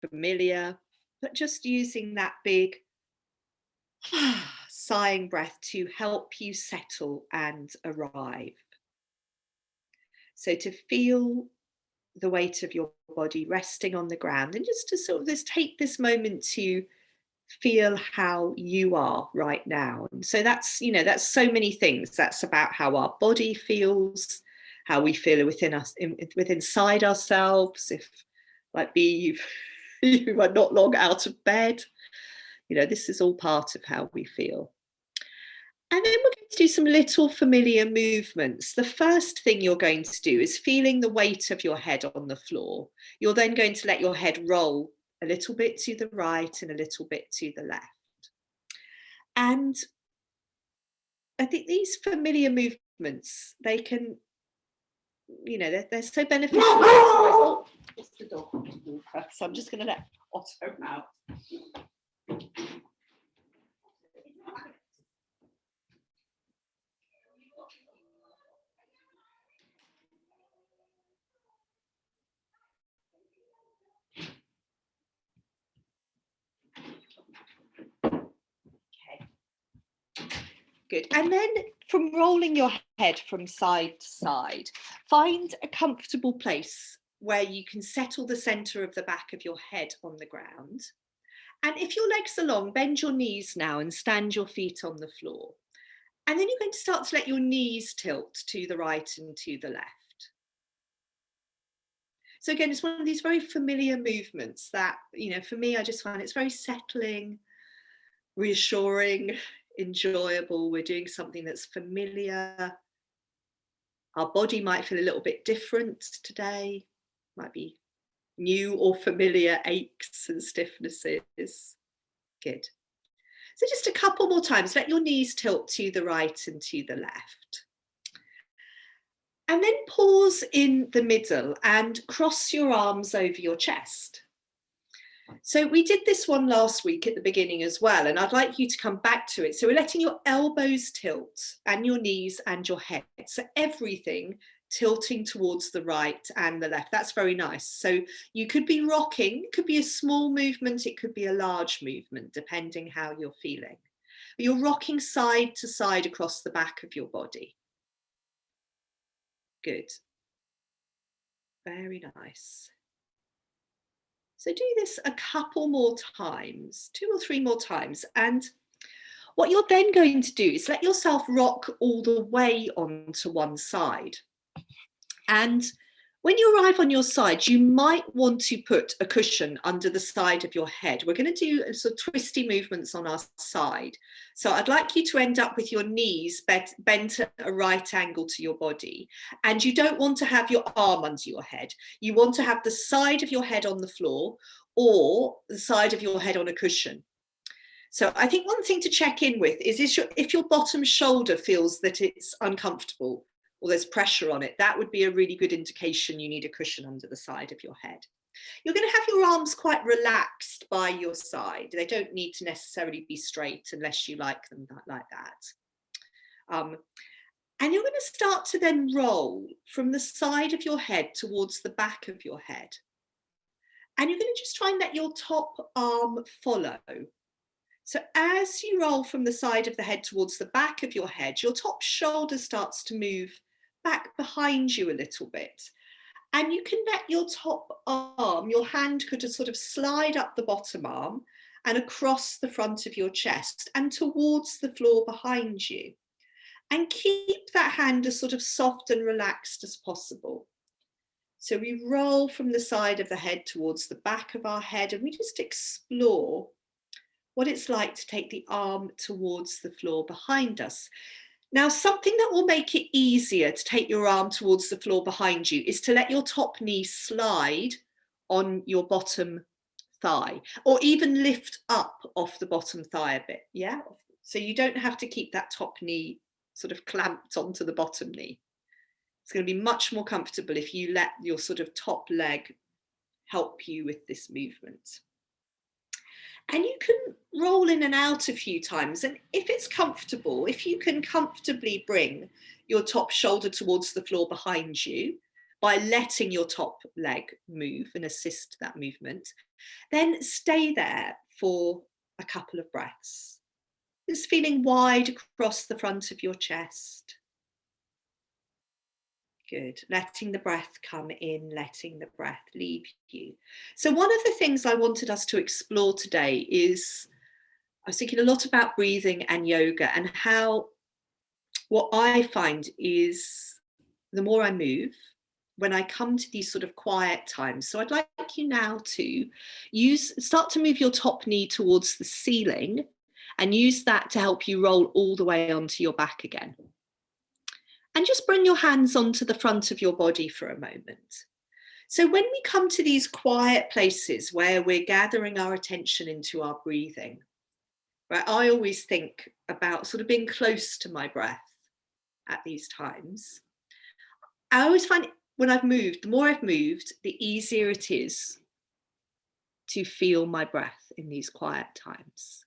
familiar, but just using that big sighing breath to help you settle and arrive. So to feel the weight of your body resting on the ground, and just to sort of just take this moment to feel how you are right now. And so that's, that's so many things. That's about how our body feels, how we feel within us, within inside ourselves. If, like me, you are not long out of bed, this is all part of how we feel. And then we're going to do some little familiar movements. The first thing you're going to do is feeling the weight of your head on the floor. You're then going to let your head roll a little bit to the right and a little bit to the left. And I think these familiar movements, they can, they're so beneficial. Oh, it's the dog. So I'm just going to let Otto out. Good. And then from rolling your head from side to side, find a comfortable place where you can settle the center of the back of your head on the ground. And if your legs are long, bend your knees now and stand your feet on the floor. And then you're going to start to let your knees tilt to the right and to the left. So again, it's one of these very familiar movements that, for me, I just find it's very settling, reassuring, enjoyable. We're doing something that's familiar. Our body might feel a little bit different today, might be new or familiar aches and stiffnesses. Good. So just a couple more times, let your knees tilt to the right and to the left. And then pause in the middle and cross your arms over your chest. So we did this one last week at the beginning as well, and I'd like you to come back to it. So we're letting your elbows tilt and your knees and your head. So everything tilting towards the right and the left. That's very nice. So you could be rocking, it could be a small movement, it could be a large movement, depending how you're feeling. But you're rocking side to side across the back of your body. Good. Very nice. So do this a couple more times, 2 or 3 more times. And what you're then going to do is let yourself rock all the way onto one side. And when you arrive on your side, you might want to put a cushion under the side of your head. We're going to do sort of twisty movements on our side. So I'd like you to end up with your knees bent at a right angle to your body. And you don't want to have your arm under your head. You want to have the side of your head on the floor or the side of your head on a cushion. So I think one thing to check in with is if your bottom shoulder feels that it's uncomfortable, or there's pressure on it, that would be a really good indication you need a cushion under the side of your head. You're going to have your arms quite relaxed by your side. They don't need to necessarily be straight unless you like them like that. And you're going to start to then roll from the side of your head towards the back of your head. And you're going to just try and let your top arm follow. So as you roll from the side of the head towards the back of your head, your top shoulder starts to move back behind you a little bit. And you can let your top arm, your hand could just sort of slide up the bottom arm and across the front of your chest and towards the floor behind you. And keep that hand as sort of soft and relaxed as possible. So we roll from the side of the head towards the back of our head, and we just explore what it's like to take the arm towards the floor behind us. Now, something that will make it easier to take your arm towards the floor behind you is to let your top knee slide on your bottom thigh, or even lift up off the bottom thigh a bit, yeah? So you don't have to keep that top knee sort of clamped onto the bottom knee. It's going to be much more comfortable if you let your sort of top leg help you with this movement. And you can roll in and out a few times. And if it's comfortable, if you can comfortably bring your top shoulder towards the floor behind you, by letting your top leg move and assist that movement. Then stay there for a couple of breaths. Just feeling wide across the front of your chest. Good. Letting the breath come in, letting the breath leave you. So one of the things I wanted us to explore today is, I was thinking a lot about breathing and yoga, and how what I find is the more I move, when I come to these sort of quiet times. So I'd like you now to start to move your top knee towards the ceiling and use that to help you roll all the way onto your back again. And just bring your hands onto the front of your body for a moment. So when we come to these quiet places where we're gathering our attention into our breathing, right, I always think about sort of being close to my breath at these times. I always find when I've moved, the more I've moved, the easier it is to feel my breath in these quiet times.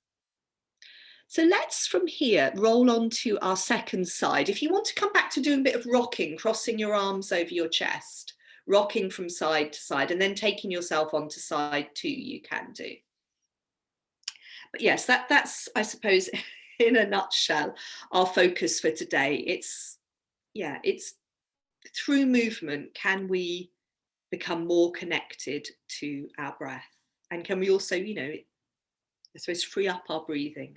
So let's from here roll on to our second side. If you want to come back to doing a bit of rocking, crossing your arms over your chest, rocking from side to side, and then taking yourself onto side 2, you can do. But yes, that's, I suppose, in a nutshell, our focus for today. It's through movement, can we become more connected to our breath? And can we also, I suppose, free up our breathing?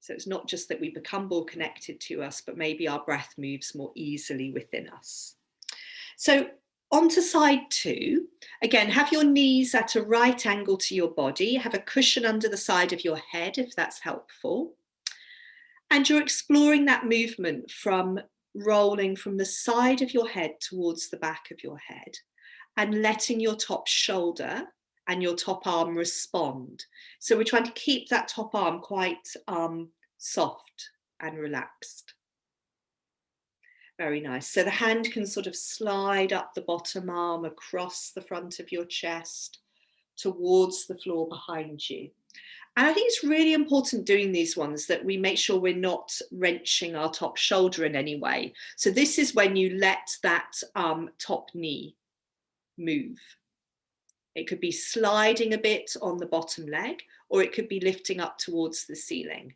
So it's not just that we become more connected to us, but maybe our breath moves more easily within us. So on to side 2. Again, have your knees at a right angle to your body. Have a cushion under the side of your head, if that's helpful. And you're exploring that movement from rolling from the side of your head towards the back of your head and letting your top shoulder and your top arm respond. So we're trying to keep that top arm quite soft and relaxed. Very nice. So the hand can sort of slide up the bottom arm across the front of your chest towards the floor behind you. And I think it's really important doing these ones that we make sure we're not wrenching our top shoulder in any way. So this is when you let that top knee move. It could be sliding a bit on the bottom leg, or it could be lifting up towards the ceiling.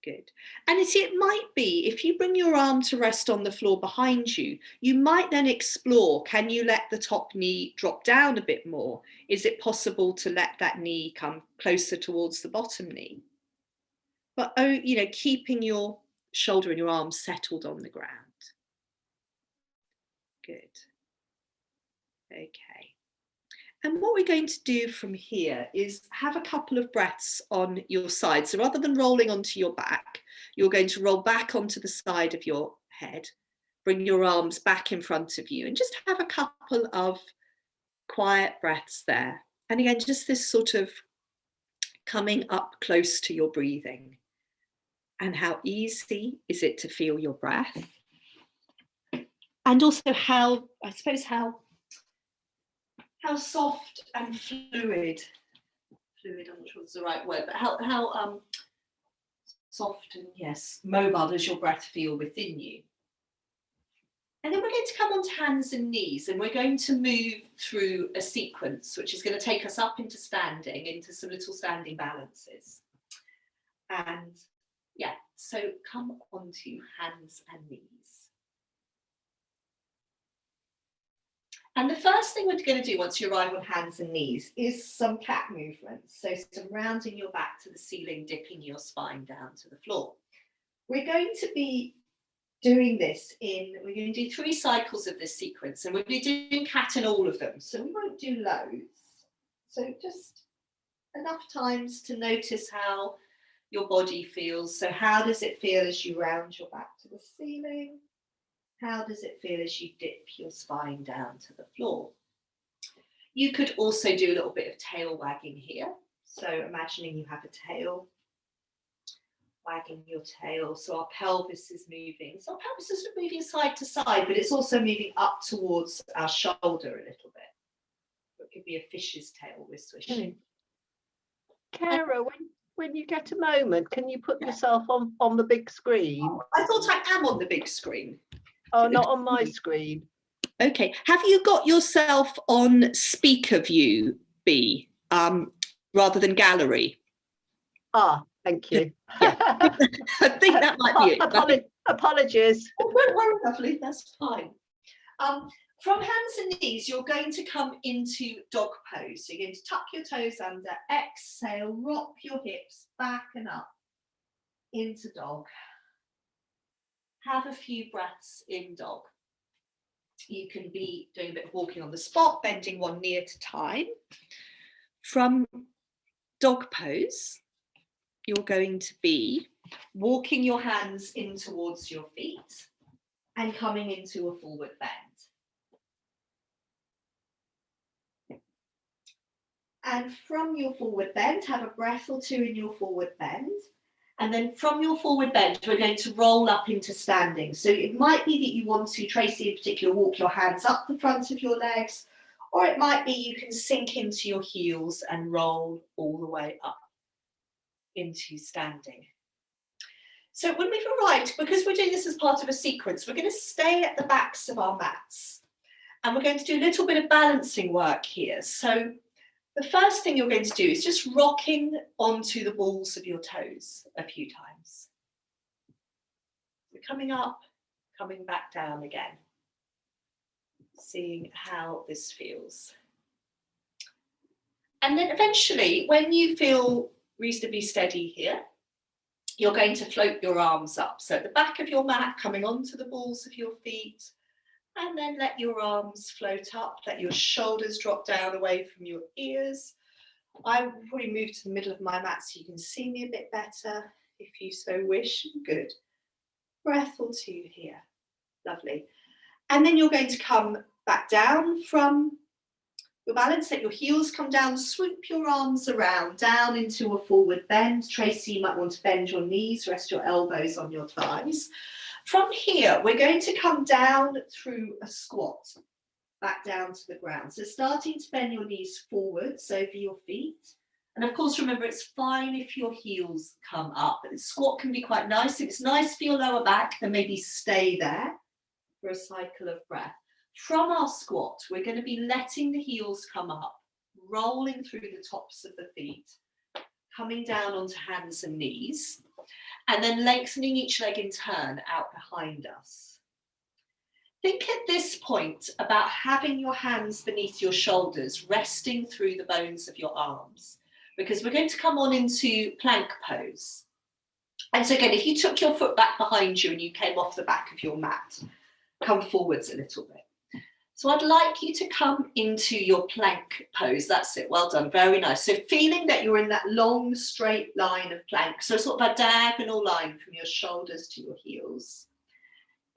Good. And it might be, if you bring your arm to rest on the floor behind you, you might then explore, can you let the top knee drop down a bit more? Is it possible to let that knee come closer towards the bottom knee? But, keeping your shoulder and your arm settled on the ground. Good. Okay. And what we're going to do from here is have a couple of breaths on your side. So rather than rolling onto your back, you're going to roll back onto the side of your head, bring your arms back in front of you, and just have a couple of quiet breaths there. And again, just this sort of coming up close to your breathing. And how easy is it to feel your breath? And also how soft and fluid, I'm not sure it's the right word, but how soft and, yes, mobile does your breath feel within you? And then we're going to come onto hands and knees, and we're going to move through a sequence, which is going to take us up into standing, into some little standing balances. And yeah, so come onto hands and knees. And the first thing we're going to do once you arrive on hands and knees is some cat movements. So some rounding your back to the ceiling, dipping your spine down to the floor. We're going to be doing this we're going to do 3 cycles of this sequence, and we'll be doing cat in all of them. So we won't do loads. So just enough times to notice how your body feels. So how does it feel as you round your back to the ceiling? How does it feel as you dip your spine down to the floor? You could also do a little bit of tail wagging here. So imagining you have a tail, wagging your tail. So our pelvis is moving. So our pelvis is moving side to side, but it's also moving up towards our shoulder a little bit. It could be a fish's tail we're swishing. Cara, when you get a moment, can you put yourself on the big screen? Oh, I thought I am on the big screen. Oh, not on my screen. Okay. Have you got yourself on speaker view, B, rather than gallery? Ah, thank you. Yeah, I think that might be it. Apologies. Oh, don't worry, lovely, that's fine. From hands and knees, you're going to come into dog pose. So you're going to tuck your toes under, exhale, rock your hips back and up into dog. Have a few breaths in dog. You can be doing a bit of walking on the spot, bending one knee at a time. From dog pose, you're going to be walking your hands in towards your feet and coming into a forward bend. And from your forward bend, have a breath or two in your forward bend. And then from your forward bend, we're going to roll up into standing. So it might be that you want to, Tracy in particular, walk your hands up the front of your legs, or it might be you can sink into your heels and roll all the way up into standing. So when we've arrived, because we're doing this as part of a sequence, we're going to stay at the backs of our mats. And we're going to do a little bit of balancing work here. So the first thing you're going to do is just rocking onto the balls of your toes a few times. So coming up, coming back down again. Seeing how this feels. And then eventually, when you feel reasonably steady here, you're going to float your arms up. So at the back of your mat, coming onto the balls of your feet, and then let your arms float up, let your shoulders drop down away from your ears. I will probably move to the middle of my mat so you can see me a bit better if you so wish. Good. Breath or two here. Lovely. And then you're going to come back down from your balance, let your heels come down, swoop your arms around, down into a forward bend. Tracy, you might want to bend your knees, rest your elbows on your thighs. From here, we're going to come down through a squat, back down to the ground. So starting to bend your knees forwards over your feet. And of course, remember, it's fine if your heels come up, but the squat can be quite nice. If it's nice for your lower back, then maybe stay there for a cycle of breath. From our squat, we're going to be letting the heels come up, rolling through the tops of the feet, coming down onto hands and knees, and then lengthening each leg in turn out behind us. Think at this point about having your hands beneath your shoulders, resting through the bones of your arms, because we're going to come on into plank pose. And so again, if you took your foot back behind you and you came off the back of your mat, come forwards a little bit. So I'd like you to come into your plank pose. That's it. Well done. Very nice. So feeling that you're in that long, straight line of plank. So sort of a diagonal line from your shoulders to your heels.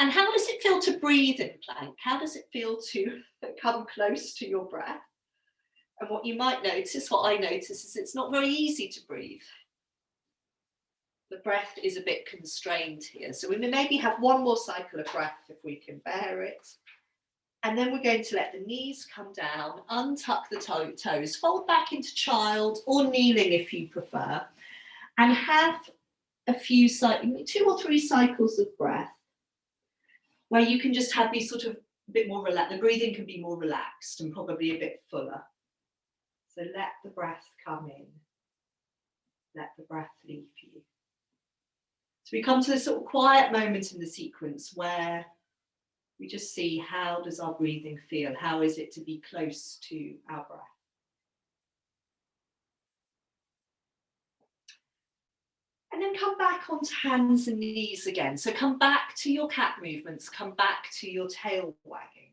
And how does it feel to breathe in plank? How does it feel to come close to your breath? And what you might notice, what I notice, is it's not very easy to breathe. The breath is a bit constrained here. So we may maybe have one more cycle of breath if we can bear it. And then we're going to let the knees come down, untuck the toes, fold back into child or kneeling if you prefer, and have a few, 2 or 3 cycles of breath where you can just have these sort of a bit more relaxed. The breathing can be more relaxed and probably a bit fuller. So let the breath come in, let the breath leave you. So we come to this sort of quiet moment in the sequence where we just see, how does our breathing feel? How is it to be close to our breath? And then come back onto hands and knees again. So come back to your cat movements, come back to your tail wagging.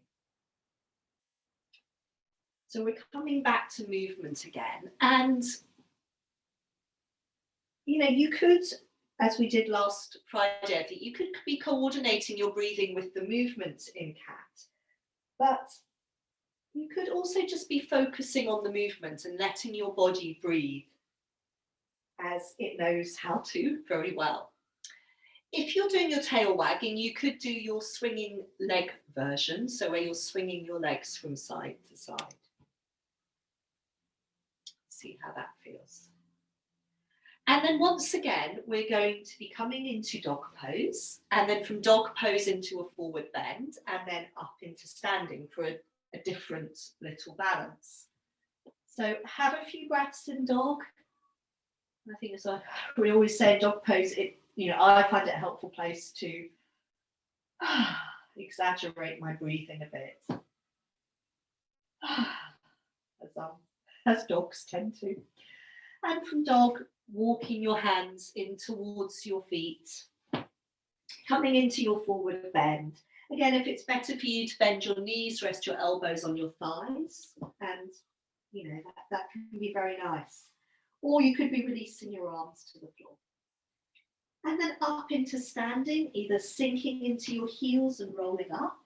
So we're coming back to movement again. And, you know, you could, as we did last Friday, I think you could be coordinating your breathing with the movement in cat. But you could also just be focusing on the movement and letting your body breathe as it knows how to very well. If you're doing your tail wagging, you could do your swinging leg version, so where you're swinging your legs from side to side. See how that feels. And then once again, we're going to be coming into dog pose, and then from dog pose into a forward bend, and then up into standing for a different little balance. So have a few breaths in dog. I think as we always say in dog pose, I find it a helpful place to exaggerate my breathing a bit. As dogs tend to. And from dog, walking your hands in towards your feet, coming into your forward bend. Again, if it's better for you to bend your knees, rest your elbows on your thighs, and that can be very nice. Or you could be releasing your arms to the floor. And then up into standing, either sinking into your heels and rolling up,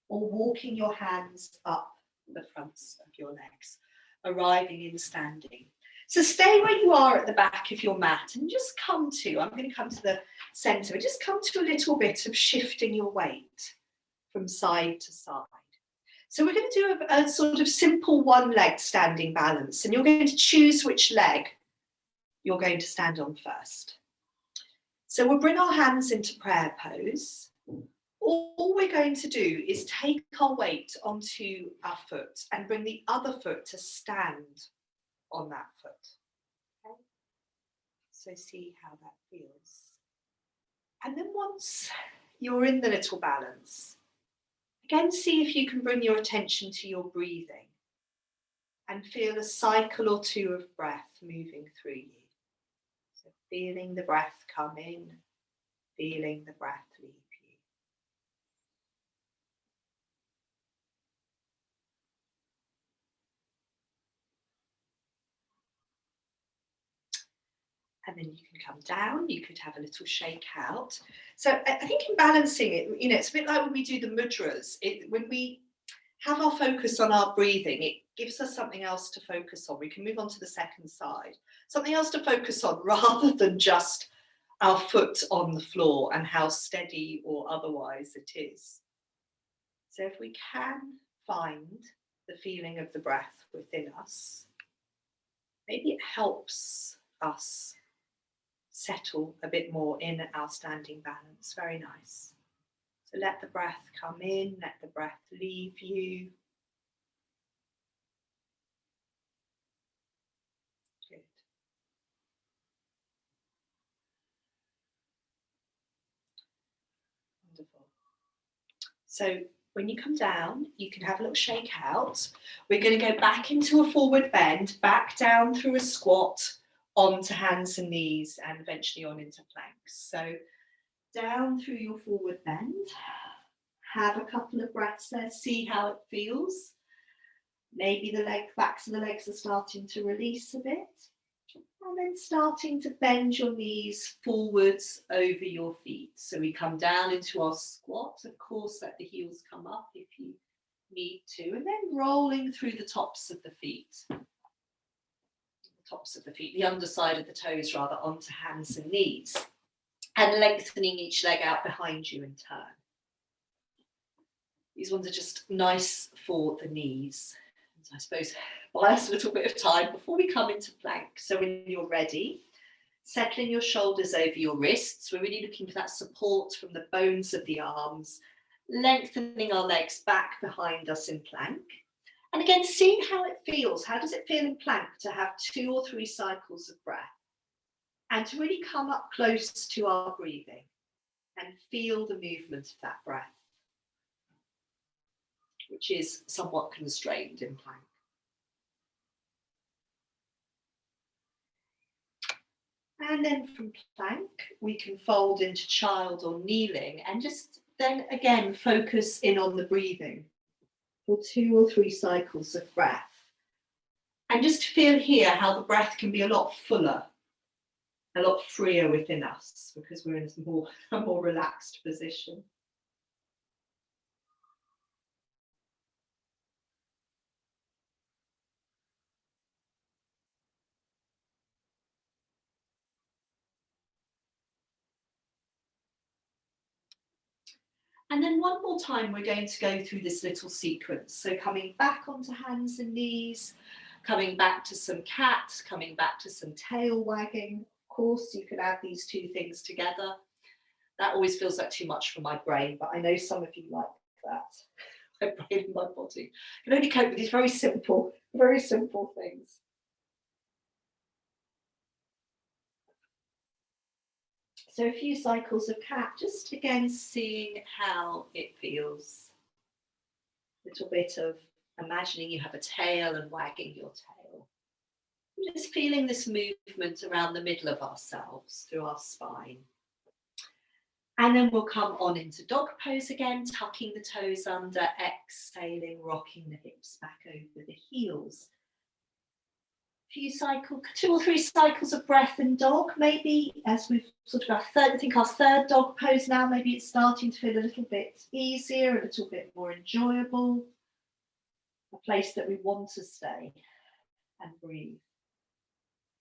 or walking your hands up the fronts of your legs, arriving in standing. So stay where you are at the back of your mat and just I'm going to come to the center, just come to a little bit of shifting your weight from side to side. So we're going to do a sort of simple one-leg standing balance, and you're going to choose which leg you're going to stand on first. So we'll bring our hands into prayer pose. All we're going to do is take our weight onto our foot and bring the other foot to stand on that foot. Okay? So see how that feels. And then once you're in the little balance, again, see if you can bring your attention to your breathing and feel a cycle or two of breath moving through you. So feeling the breath come in, feeling the breath leave you. And then you can come down, you could have a little shake out. So I think in balancing it, it's a bit like when we do the mudras. When we have our focus on our breathing, it gives us something else to focus on. We can move on to the second side. Something else to focus on rather than just our foot on the floor and how steady or otherwise it is. So if we can find the feeling of the breath within us, maybe it helps us settle a bit more in our standing balance. Very nice. So let the breath come in, let the breath leave you. Good. Wonderful. So when you come down, you can have a little shake out. We're going to go back into a forward bend, back down through a squat, onto hands and knees, and eventually on into planks. So down through your forward bend, have a couple of breaths there, see how it feels. Maybe the backs of the legs are starting to release a bit, and then starting to bend your knees forwards over your feet. So we come down into our squat. Of course, let the heels come up if you need to, and then rolling through the tops of the feet. The underside of the toes rather, onto hands and knees, and lengthening each leg out behind you in turn. These ones are just nice for the knees. And I suppose buy us a little bit of time before we come into plank. So when you're ready, settling your shoulders over your wrists. We're really looking for that support from the bones of the arms, lengthening our legs back behind us in plank. And again, seeing how it feels. How does it feel in plank to have 2 or 3 cycles of breath? And to really come up close to our breathing and feel the movement of that breath, which is somewhat constrained in plank. And then from plank, we can fold into child or kneeling, and just then again focus in on the breathing for 2 or 3 cycles of breath. And just feel here how the breath can be a lot fuller, a lot freer within us, because we're in a more relaxed position. And then one more time, we're going to go through this little sequence. So coming back onto hands and knees, coming back to some cat, coming back to some tail wagging. Of course, you can add these two things together. That always feels like too much for my brain, but I know some of you like that. My brain and my body can only cope with these very simple things. So a few cycles of cat, just again seeing how it feels. A little bit of imagining you have a tail and wagging your tail. Just feeling this movement around the middle of ourselves through our spine. And then we'll come on into dog pose again, tucking the toes under, exhaling, rocking the hips back over the heels. Few cycles, 2 or 3 cycles of breath in dog, maybe as we've sort of our third dog pose now, maybe it's starting to feel a little bit easier, a little bit more enjoyable, a place that we want to stay and breathe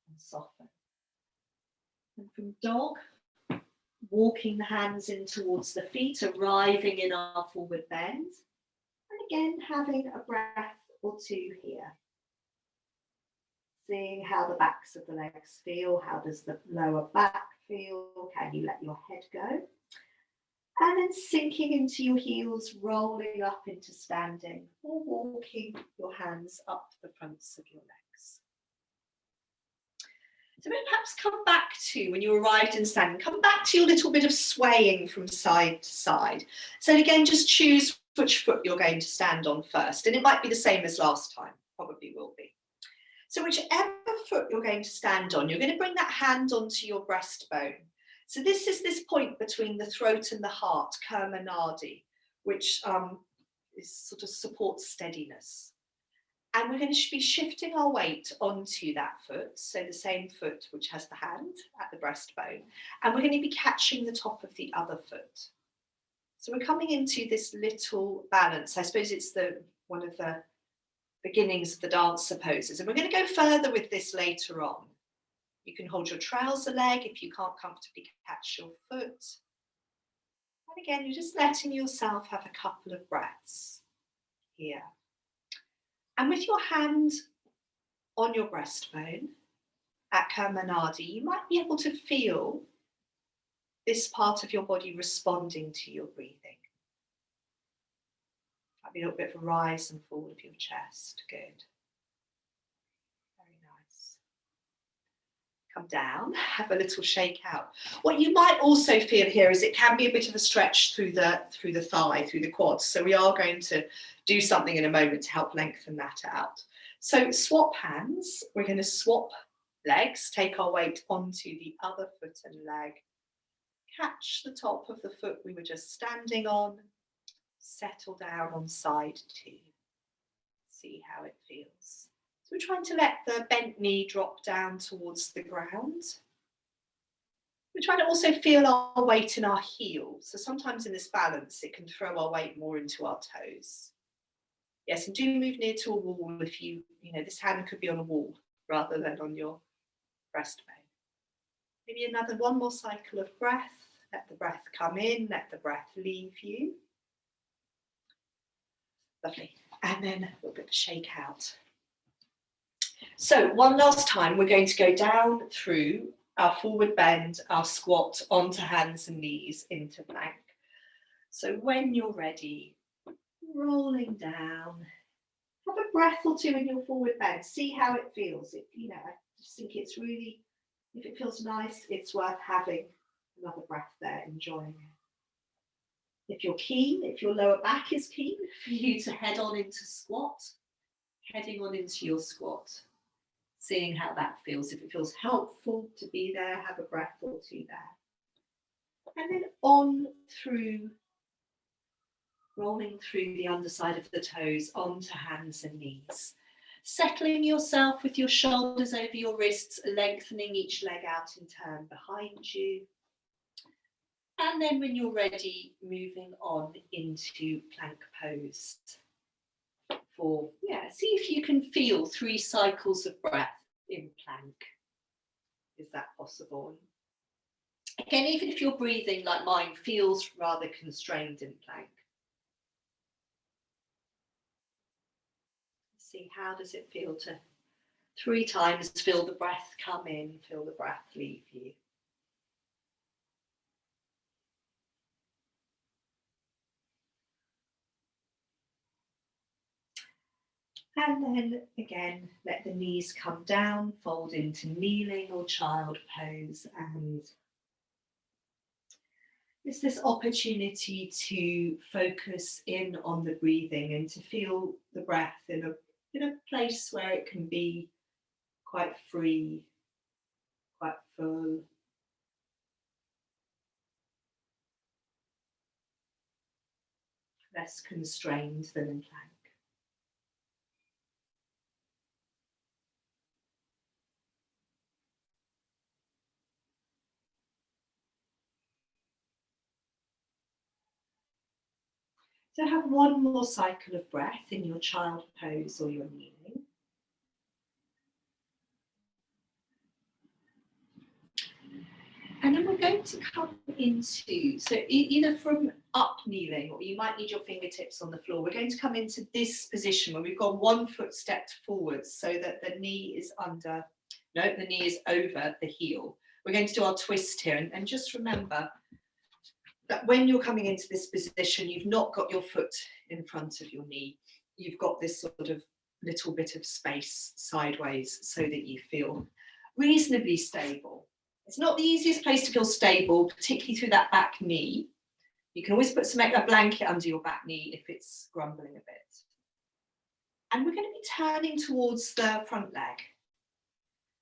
and soften. And from dog, walking the hands in towards the feet, arriving in our forward bend, and again having a breath or two here. Seeing how the backs of the legs feel, how does the lower back feel, can you let your head go? And then sinking into your heels, rolling up into standing, or walking your hands up the fronts of your legs. So perhaps come back to, when you arrived in standing, come back to your little bit of swaying from side to side. So again, just choose which foot you're going to stand on first. And it might be the same as last time, probably will be. So whichever foot you're going to stand on, you're going to bring that hand onto your breastbone. So this is this point between the throat and the heart, Kurma Nadi, which is sort of supports steadiness. And we're going to be shifting our weight onto that foot, so the same foot which has the hand at the breastbone, and we're going to be catching the top of the other foot. So we're coming into this little balance. I suppose it's one of the beginnings of the dancer poses, and we're going to go further with this later on. You can hold your trouser leg if you can't comfortably catch your foot. And again, you're just letting yourself have a couple of breaths here. And with your hand on your breastbone at Kurma Nadi, you might be able to feel this part of your body responding to your breathing. Might be a little bit of a rise and fall of your chest. Good. Very nice. Come down, have a little shake out. What you might also feel here is it can be a bit of a stretch through the thigh, through the quads. So we are going to do something in a moment to help lengthen that out. So swap hands. We're going to swap legs, take our weight onto the other foot and leg. Catch the top of the foot we were just standing on. Settle down on side 2. See how it feels. So we're trying to let the bent knee drop down towards the ground. We're trying to also feel our weight in our heels. So sometimes in this balance, it can throw our weight more into our toes. Yes, and do move near to a wall if you know, this hand could be on a wall rather than on your breastbone. Maybe one more cycle of breath. Let the breath come in, let the breath leave you. Lovely. And then a little bit of a shake out. So one last time, we're going to go down through our forward bend, our squat, onto hands and knees, into plank. So when you're ready, rolling down, have a breath or two in your forward bend. See how it feels. I just think it's really, if it feels nice, it's worth having another breath there, enjoying it. If you're keen, if your lower back is keen, for you to head on into squat, heading on into your squat, seeing how that feels. If it feels helpful to be there, have a breath or two there. And then on through, rolling through the underside of the toes onto hands and knees. Settling yourself with your shoulders over your wrists, lengthening each leg out in turn behind you. And then when you're ready, moving on into plank pose. See if you can feel 3 cycles of breath in plank. Is that possible? Again, even if your breathing, like mine, feels rather constrained in plank. See, how does it feel to 3 times, feel the breath come in, feel the breath leave you. And then again, let the knees come down, fold into kneeling or child pose, and it's this opportunity to focus in on the breathing and to feel the breath in a place where it can be quite free, quite full. Less constrained than in plank. So have one more cycle of breath in your child pose or your kneeling. And then we're going to come into, so either from up kneeling, or you might need your fingertips on the floor. We're going to come into this position where we've got one foot stepped forwards so that the knee is the knee is over the heel. We're going to do our twist here, and just remember that when you're coming into this position, you've not got your foot in front of your knee. You've got this sort of little bit of space sideways so that you feel reasonably stable. It's not the easiest place to feel stable, particularly through that back knee. You can always put a blanket under your back knee if it's grumbling a bit. And we're going to be turning towards the front leg.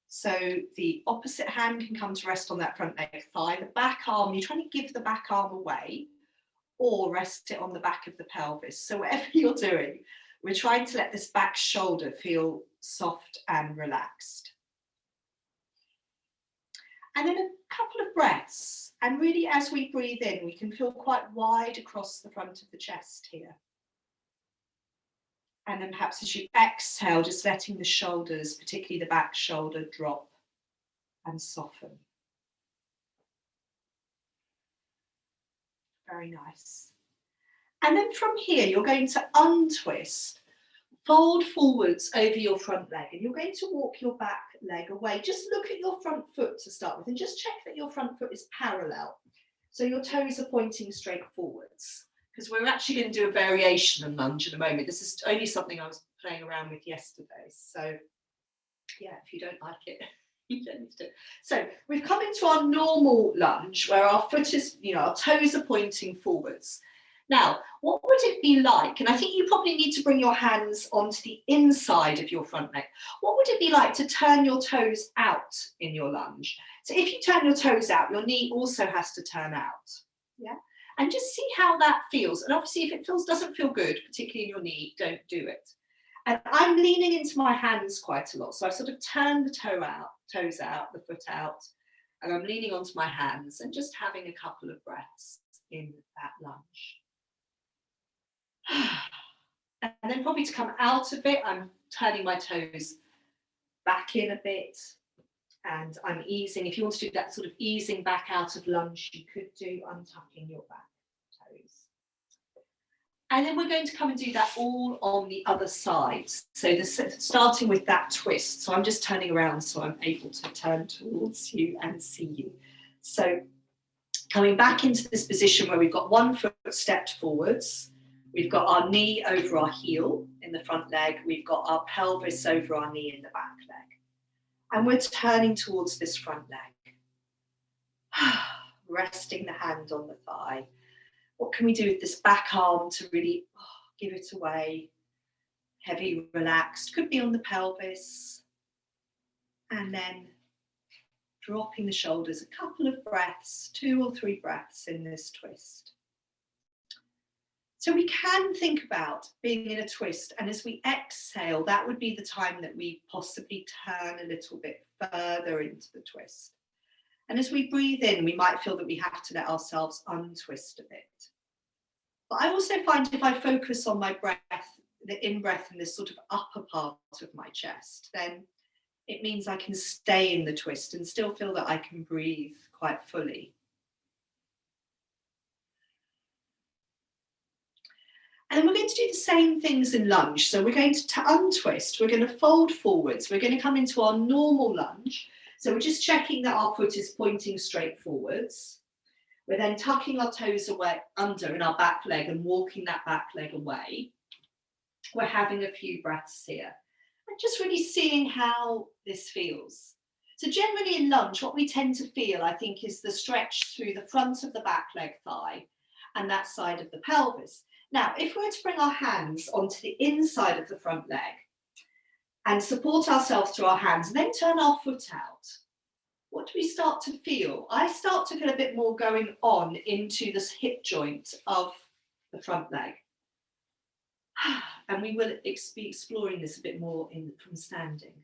So the opposite hand can come to rest on that front leg thigh. The back arm, you're trying to give the back arm away or rest it on the back of the pelvis. So whatever you're doing, we're trying to let this back shoulder feel soft and relaxed. And then a couple of breaths. And really, as we breathe in, we can feel quite wide across the front of the chest here. And then perhaps as you exhale, just letting the shoulders, particularly the back shoulder, drop and soften. Very nice. And then from here, you're going to untwist. Fold forwards over your front leg, and you're going to walk your back leg away. Just look at your front foot to start with, and just check that your front foot is parallel. So your toes are pointing straight forwards, because we're actually going to do a variation of lunge in a moment. This is only something I was playing around with yesterday. So yeah, if you don't like it, you don't need to do it. So we've come into our normal lunge where our foot is, our toes are pointing forwards. Now, what would it be like? And I think you probably need to bring your hands onto the inside of your front leg. What would it be like to turn your toes out in your lunge? So if you turn your toes out, your knee also has to turn out. Yeah. And just see how that feels. And obviously, if it doesn't feel good, particularly in your knee, don't do it. And I'm leaning into my hands quite a lot. So I sort of turn the toes out, the foot out, and I'm leaning onto my hands and just having a couple of breaths in that lunge. And then probably to come out of it, I'm turning my toes back in a bit and I'm easing. If you want to do that sort of easing back out of lunge, you could do untucking your back toes. And then we're going to come and do that all on the other side. So starting with that twist. So I'm just turning around so I'm able to turn towards you and see you. So coming back into this position where we've got one foot stepped forwards. We've got our knee over our heel in the front leg. We've got our pelvis over our knee in the back leg. And we're turning towards this front leg. Resting the hand on the thigh. What can we do with this back arm to really give it away? Heavy, relaxed, could be on the pelvis. And then dropping the shoulders, a couple of breaths, 2 or 3 breaths in this twist. So we can think about being in a twist, and as we exhale, that would be the time that we possibly turn a little bit further into the twist. And as we breathe in, we might feel that we have to let ourselves untwist a bit. But I also find if I focus on my breath, the in-breath in this sort of upper part of my chest, then it means I can stay in the twist and still feel that I can breathe quite fully. And then we're going to do the same things in lunge. So we're going to untwist, we're going to fold forwards, we're going to come into our normal lunge. So we're just checking that our foot is pointing straight forwards. We're then tucking our toes away under in our back leg and walking that back leg away. We're having a few breaths here and just really seeing how this feels. So generally in lunge, what we tend to feel, I think, is the stretch through the front of the back leg thigh and that side of the pelvis. Now, if we were to bring our hands onto the inside of the front leg and support ourselves through our hands and then turn our foot out, what do we start to feel? I start to feel a bit more going on into this hip joint of the front leg. And we will be exploring this a bit more from standing.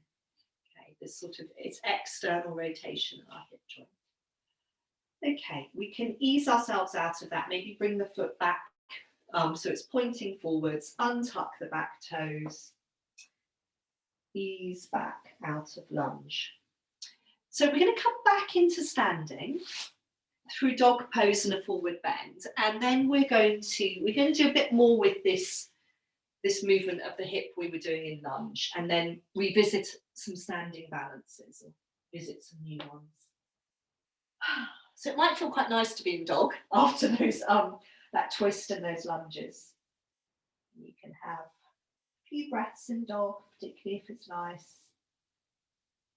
Okay, this sort of, it's external rotation of our hip joint. Okay, we can ease ourselves out of that, maybe bring the foot back so it's pointing forwards, untuck the back toes, ease back out of lunge. So we're going to come back into standing through dog pose and a forward bend, and then we're going to do a bit more with this movement of the hip we were doing in lunge, and then revisit some standing balances or visit some new ones. So it might feel quite nice to be in dog after those that twist and those lunges. You can have a few breaths in dog, particularly if it's nice.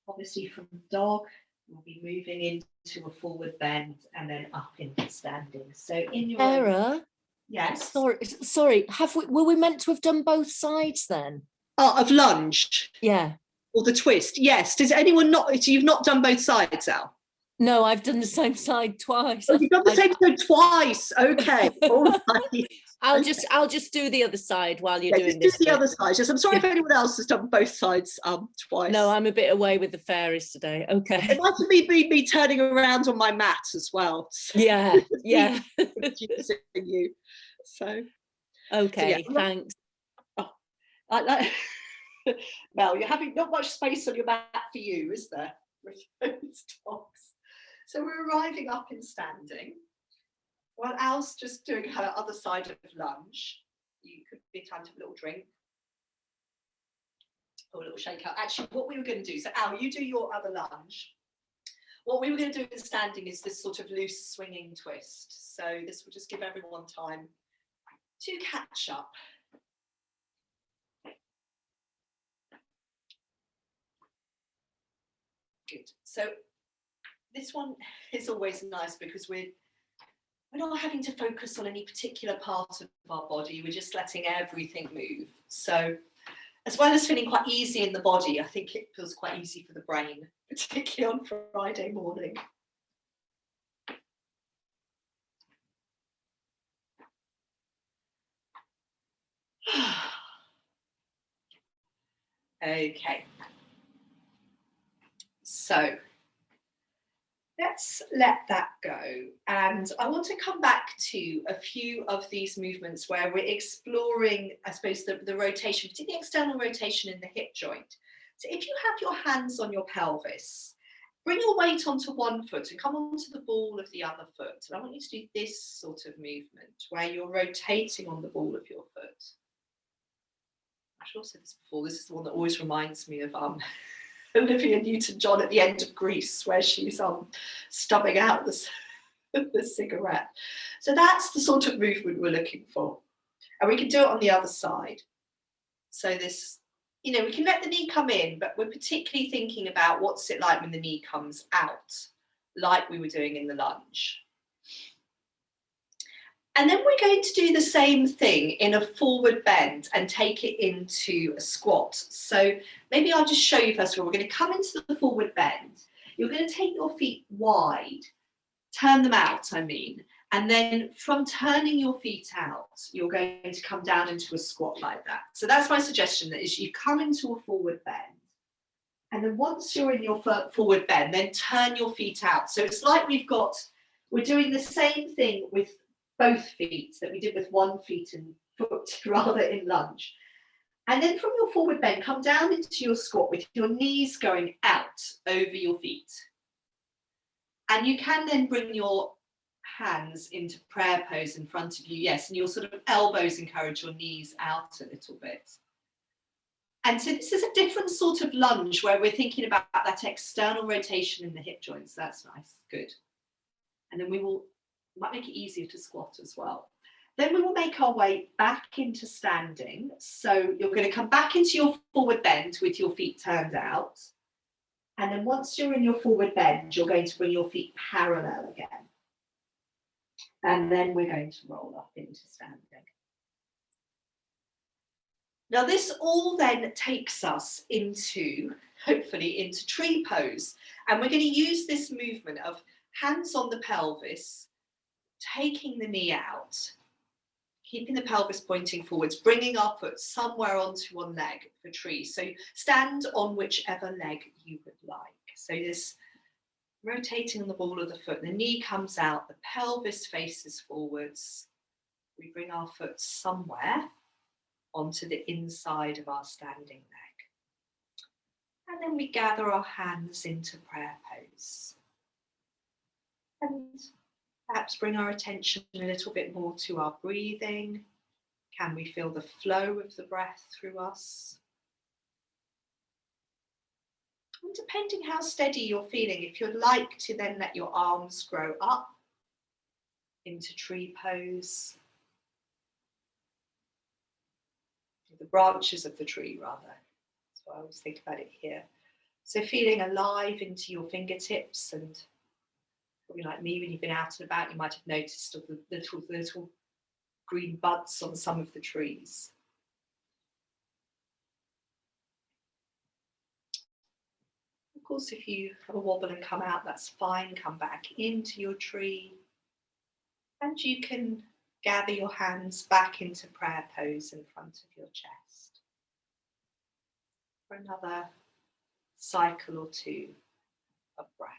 Obviously from dog, we'll be moving into a forward bend and then up into standing. So in your Sarah, yes. Sorry. Were we meant to have done both sides then? Oh, of lunge. Yeah. Or the twist. Yes. Does anyone not? So you've not done both sides, Al? No, I've done the same side twice. Oh, you've done the same side twice. Okay. All right. I'll just do the other side while you're doing just this. Do the other side. Yes, I'm sorry if anyone else has done both sides twice. No, I'm a bit away with the fairies today. Okay. It might have been me turning around on my mat as well. So Yeah, yeah. confusing you. So okay, so, yeah. thanks. Oh, Mel, you're having not much space on your mat for you, is there? With those dogs. So we're arriving up in standing. While Al's just doing her other side of lunge, you could be time to have a little drink or a little shake out. Actually, what we were going to do, so Al, you do your other lunge. What we were going to do in standing is this sort of loose swinging twist. So this will just give everyone time to catch up. Good. So this one is always nice because we're not having to focus on any particular part of our body. We're just letting everything move. So as well as feeling quite easy in the body, I think it feels quite easy for the brain, particularly on Friday morning. Okay. So let's let that go. And I want to come back to a few of these movements where we're exploring, I suppose, the rotation, particularly external rotation in the hip joint. So if you have your hands on your pelvis, bring your weight onto one foot and come onto the ball of the other foot. And I want you to do this sort of movement where you're rotating on the ball of your foot. I've sure said this before. This is the one that always reminds me of Olivia Newton-John at the end of Grease, where she's stubbing out the cigarette. So that's the sort of movement we're looking for. And we can do it on the other side. So this, we can let the knee come in, but we're particularly thinking about what's it like when the knee comes out, like we were doing in the lunge. And then we're going to do the same thing in a forward bend and take it into a squat. So maybe I'll just show you first of all. We're going to come into the forward bend. You're going to take your feet wide, turn them out, and then from turning your feet out, you're going to come down into a squat like that. So that's my suggestion, that is you come into a forward bend. And then once you're in your forward bend, then turn your feet out. So it's like we're doing the same thing with both feet that we did with one foot rather in lunge. And then from your forward bend, come down into your squat with your knees going out over your feet. And you can then bring your hands into prayer pose in front of you. Yes, and your sort of elbows encourage your knees out a little bit. And so this is a different sort of lunge where we're thinking about that external rotation in the hip joints. That's nice, good. And then might make it easier to squat as well. Then we will make our way back into standing. So you're going to come back into your forward bend with your feet turned out. And then once you're in your forward bend, you're going to bring your feet parallel again. And then we're going to roll up into standing. Now this all then takes us into, hopefully, into tree pose. And we're going to use this movement of hands on the pelvis, taking the knee out, keeping the pelvis pointing forwards, bringing our foot somewhere onto one leg for tree. So stand on whichever leg you would like. So this rotating on the ball of the foot, the knee comes out, the pelvis faces forwards. We bring our foot somewhere onto the inside of our standing leg. And then we gather our hands into prayer pose. And perhaps bring our attention a little bit more to our breathing. Can we feel the flow of the breath through us? And depending how steady you're feeling, if you'd like to then let your arms grow up into tree pose, the branches of the tree rather. That's why I always think about it here. So feeling alive into your fingertips, and probably like me, when you've been out and about, you might have noticed all the little green buds on some of the trees. Of course, if you have a wobble and come out, that's fine. Come back into your tree. And you can gather your hands back into prayer pose in front of your chest for another cycle or two of breath.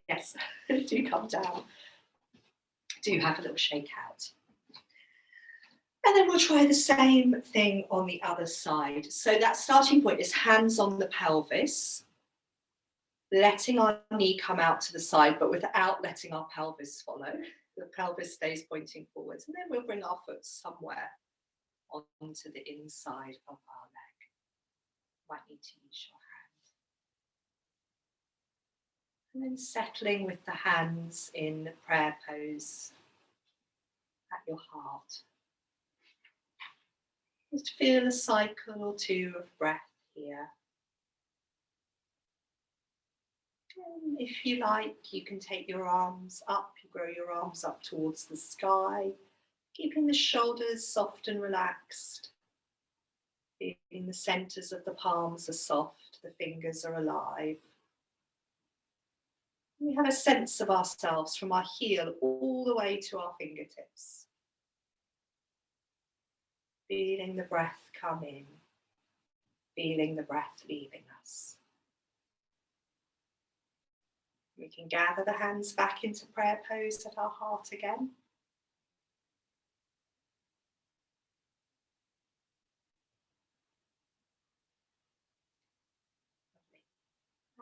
Yes, do come down. Do have a little shake out. And then we'll try the same thing on the other side. So that starting point is hands on the pelvis, letting our knee come out to the side, but without letting our pelvis follow. The pelvis stays pointing forwards, and then we'll bring our foot somewhere onto the inside of our leg. Might need to use your hand. And then settling with the hands in prayer pose at your heart. Just feel a cycle or two of breath here. And if you like, you can take your arms up, you grow your arms up towards the sky, keeping the shoulders soft and relaxed. Feeling the centers of the palms are soft, the fingers are alive. We have a sense of ourselves from our heel all the way to our fingertips. Feeling the breath come in, feeling the breath leaving us. We can gather the hands back into prayer pose at our heart again.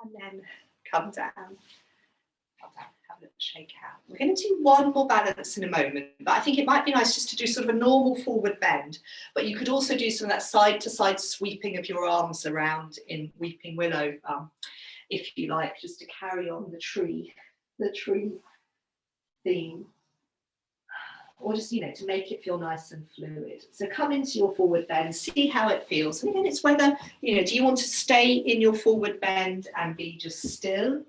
And then come down, have a little shake out. We're going to do one more balance in a moment, but I think it might be nice just to do sort of a normal forward bend, but you could also do some of that side to side sweeping of your arms around in Weeping Willow, if you like, just to carry on the tree theme. Or just, to make it feel nice and fluid. So come into your forward bend, see how it feels. And again, it's whether, do you want to stay in your forward bend and be just still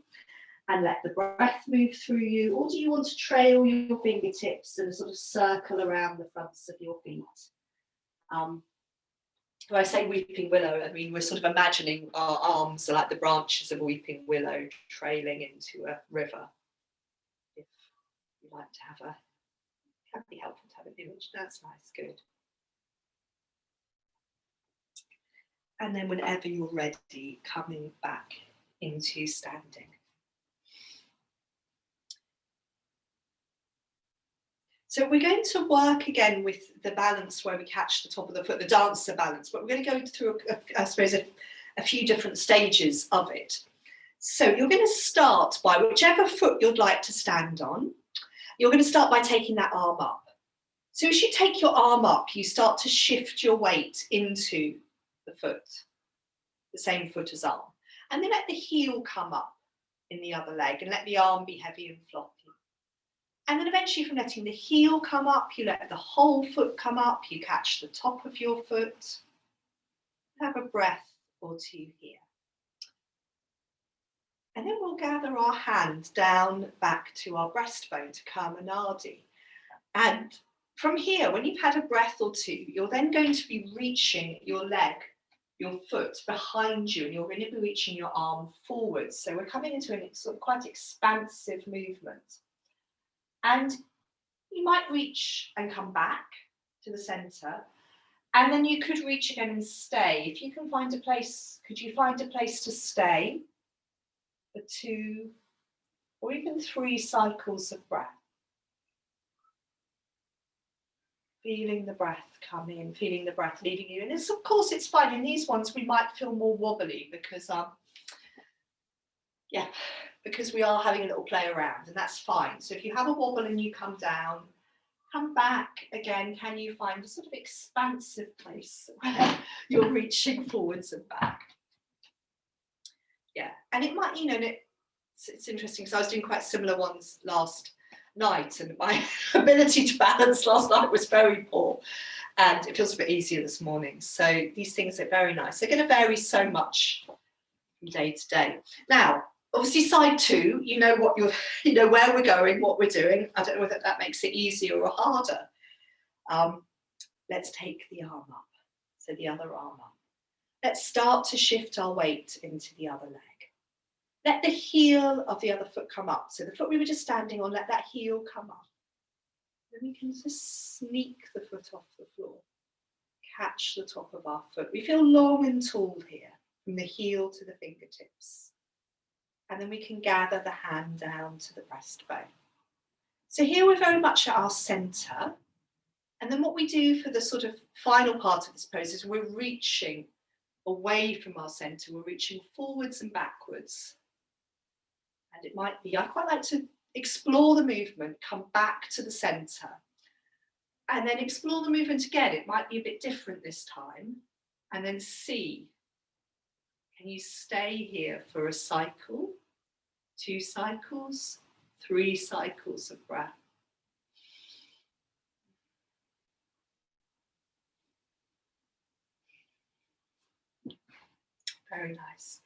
and let the breath move through you? Or do you want to trail your fingertips and sort of circle around the fronts of your feet? When I say Weeping Willow, I mean, we're sort of imagining our arms are like the branches of a weeping willow trailing into a river. If you like to have can be helpful to have an image. That's nice, good. And then whenever you're ready, coming back into standing. So we're going to work again with the balance where we catch the top of the foot, the dancer balance, but we're going to go through, I suppose, a few different stages of it. So you're going to start by whichever foot you'd like to stand on. You're going to start by taking that arm up. So as you take your arm up, you start to shift your weight into the foot, the same foot as arm. And then let the heel come up in the other leg and let the arm be heavy and floppy. And then eventually from letting the heel come up, you let the whole foot come up, you catch the top of your foot. Have a breath or two here. And then we'll gather our hand down back to our breastbone to Karmanadi. And from here, when you've had a breath or two, you're then going to be reaching your leg, your foot behind you, and you're going to be reaching your arm forwards. So we're coming into a sort of quite expansive movement. And you might reach and come back to the centre. And then you could reach again and stay. If you can find a place, could you find a place to stay for 2 or even 3 cycles of breath? Feeling the breath come in, feeling the breath leaving you. And this, of course, it's fine. In these ones, we might feel more wobbly because, because we are having a little play around, and that's fine. So if you have a wobble and you come down, come back again. Can you find a sort of expansive place where you're reaching forwards and back? Yeah, and it might, it's interesting because I was doing quite similar ones last night, and my ability to balance last night was very poor, and it feels a bit easier this morning. So these things are very nice. They're going to vary so much from day to day. Now, obviously, side 2, you know where we're going, what we're doing. I don't know whether that makes it easier or harder. Let's take the arm up. So the other arm up. Let's start to shift our weight into the other leg. Let the heel of the other foot come up. So the foot we were just standing on, let that heel come up. Then we can just sneak the foot off the floor. Catch the top of our foot. We feel long and tall here, from the heel to the fingertips. And then we can gather the hand down to the breastbone. So here we're very much at our centre. And then what we do for the sort of final part of this pose is we're reaching away from our centre. We're reaching forwards and backwards. And it might be, I quite like to explore the movement, come back to the centre, and then explore the movement again. It might be a bit different this time. And then see, can you stay here for a cycle, 2 cycles, 3 cycles of breath? Very nice.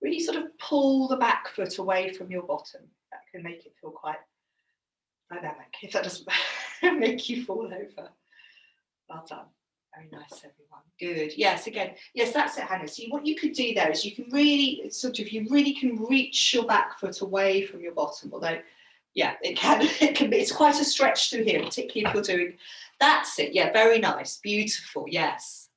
Really sort of pull the back foot away from your bottom. That can make it feel quite dynamic, if that doesn't make you fall over. Well done. Very nice, everyone. Good. Yes, again, yes, that's it, Hannah. So what you could do there is you can really you really can reach your back foot away from your bottom, although, yeah, it can be, it's quite a stretch through here, particularly if you're doing, that's it. Yeah, very nice. Beautiful. Yes.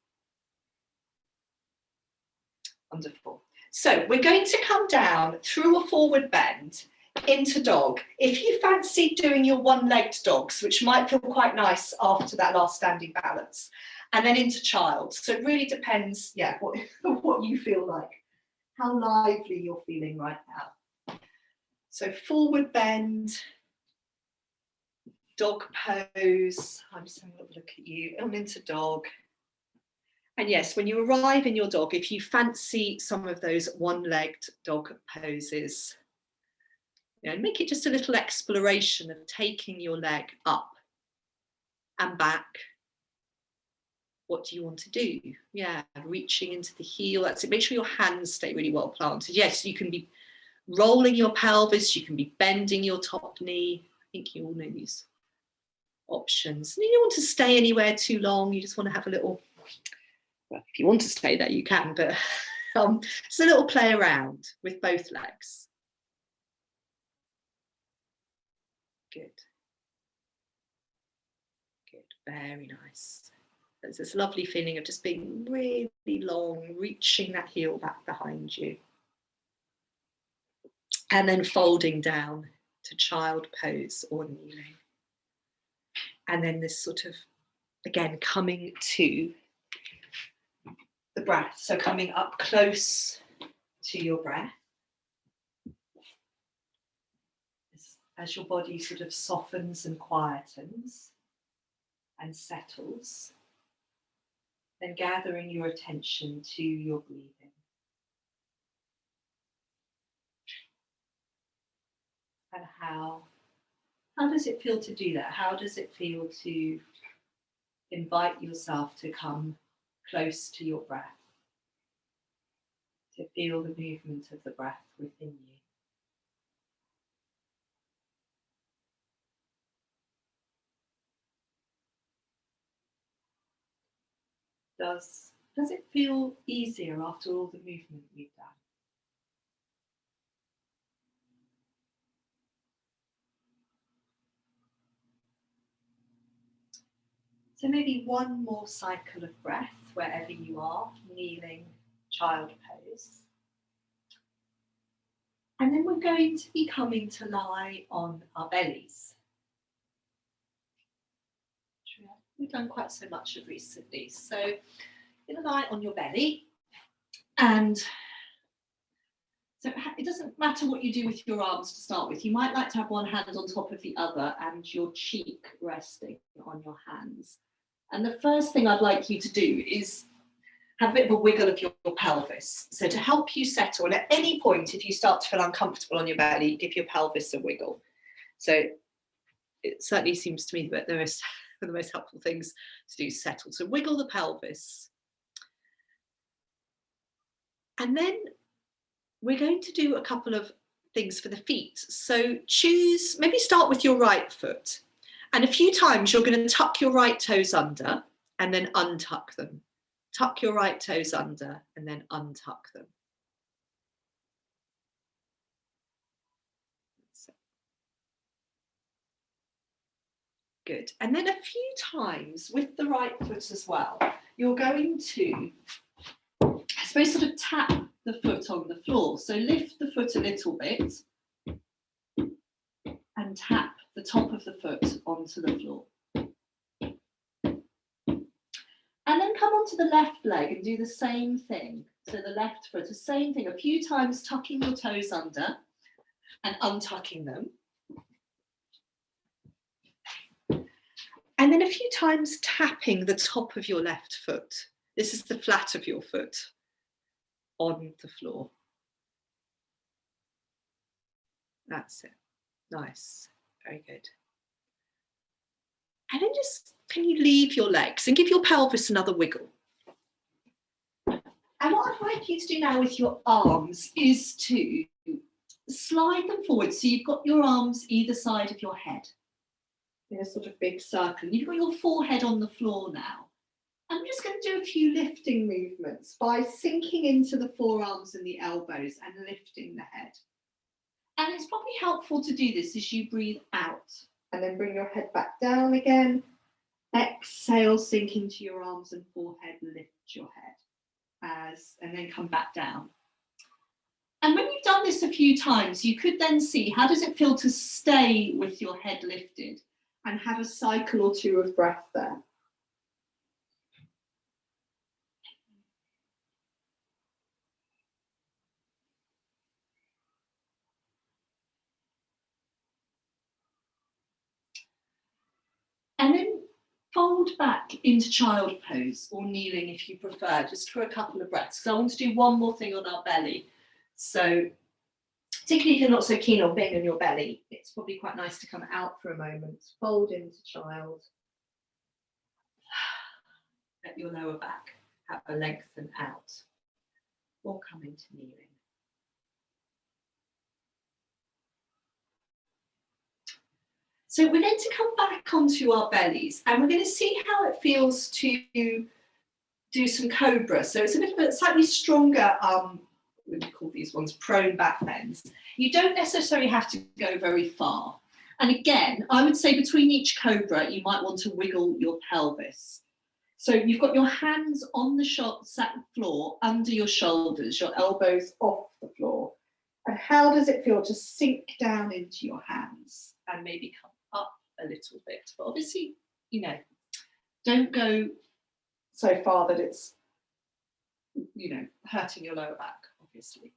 Wonderful. So we're going to come down through a forward bend into dog. If you fancy doing your one-legged dogs, which might feel quite nice after that last standing balance, and then into child. So it really depends, yeah, what you feel like, how lively you're feeling right now. So forward bend, dog pose. I'm just having a look at you, and into dog. And yes, when you arrive in your dog, if you fancy some of those one-legged dog poses, make it just a little exploration of taking your leg up and back. What do you want to do? Yeah, reaching into the heel. That's it. Make sure your hands stay really well planted. Yes, you can be rolling your pelvis. You can be bending your top knee. I think you all know these options. And you don't want to stay anywhere too long. You just want to have a little, well, if you want to stay there, you can, but it's a little play around with both legs. Good. Good, very nice. There's this lovely feeling of just being really long, reaching that heel back behind you. And then folding down to child pose or kneeling. And then this sort of, again, coming to the breath. So coming up close to your breath. As your body sort of softens and quietens and settles, then gathering your attention to your breathing. And how does it feel to do that? How does it feel to invite yourself to come close to your breath? To feel the movement of the breath within you. Does it feel easier after all the movement you've done? So maybe one more cycle of breath wherever you are, kneeling, child pose. And then we're going to be coming to lie on our bellies. We've done quite so much of recently. So you're going to lie on your belly, and so it doesn't matter what you do with your arms to start with. You might like to have one hand on top of the other and your cheek resting on your hands. And the first thing I'd like you to do is have a bit of a wiggle of your pelvis. So to help you settle, and at any point, if you start to feel uncomfortable on your belly, give your pelvis a wiggle. So it certainly seems to me that one of the most helpful things to do is settle. So wiggle the pelvis. And then we're going to do a couple of things for the feet. So choose, maybe start with your right foot. And a few times you're going to tuck your right toes under and then untuck them. Tuck your right toes under and then untuck them. Good. And then a few times with the right foot as well, you're going to, I suppose, sort of tap the foot on the floor. So lift the foot a little bit and tap the top of the foot onto the floor. And then come onto the left leg and do the same thing. So the left foot, the same thing, a few times tucking your toes under and untucking them. And then a few times tapping the top of your left foot. This is the flat of your foot on the floor. That's it. Nice. Very good. And then just, can you leave your legs and give your pelvis another wiggle? And what I'd like you to do now with your arms is to slide them forward. So you've got your arms either side of your head in a sort of big circle. You've got your forehead on the floor now. I'm just going to do a few lifting movements by sinking into the forearms and the elbows and lifting the head. And it's probably helpful to do this as you breathe out and then bring your head back down again. Exhale, sink into your arms and forehead, lift your head and then come back down. And when you've done this a few times, you could then see how does it feel to stay with your head lifted and have a cycle or two of breath there. And then fold back into child pose or kneeling if you prefer, just for a couple of breaths. So I want to do one more thing on our belly. So particularly if you're not so keen on being on your belly, it's probably quite nice to come out for a moment, fold into child. Let your lower back have a lengthen out or come into kneeling. So we're going to come back onto our bellies and we're going to see how it feels to do some cobra. So it's a bit of a slightly stronger, we call these ones prone back bends. You don't necessarily have to go very far. And again, I would say between each cobra, you might want to wiggle your pelvis. So you've got your hands on the floor, under your shoulders, your elbows off the floor. And how does it feel to sink down into your hands and maybe come up a little bit? But obviously don't go so far that it's, hurting your lower back, obviously.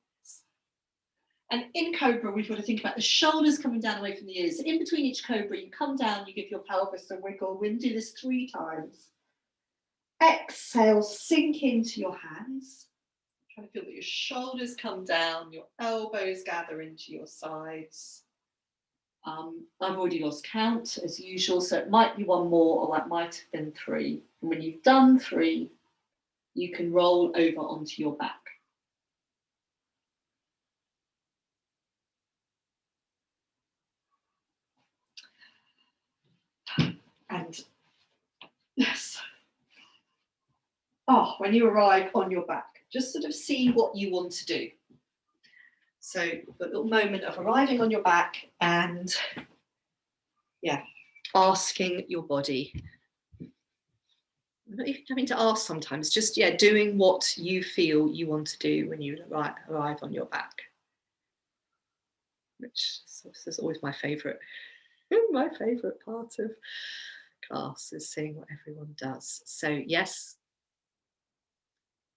And in Cobra, we've got to think about the shoulders coming down away from the ears. In between each Cobra, you come down, you give your pelvis a wiggle. We're going to do this 3 times. Exhale, sink into your hands. Try to feel that your shoulders come down, your elbows gather into your sides. I've already lost count as usual, so it might be 1 more, or that might have been 3. And when you've done 3, you can roll over onto your back. And yes. When you arrive on your back, just sort of see what you want to do. So a little moment of arriving on your back and asking your body. Not even having to ask sometimes, just doing what you feel you want to do when you arrive on your back. Which is always my favourite. My favourite part of class is seeing what everyone does. So yes,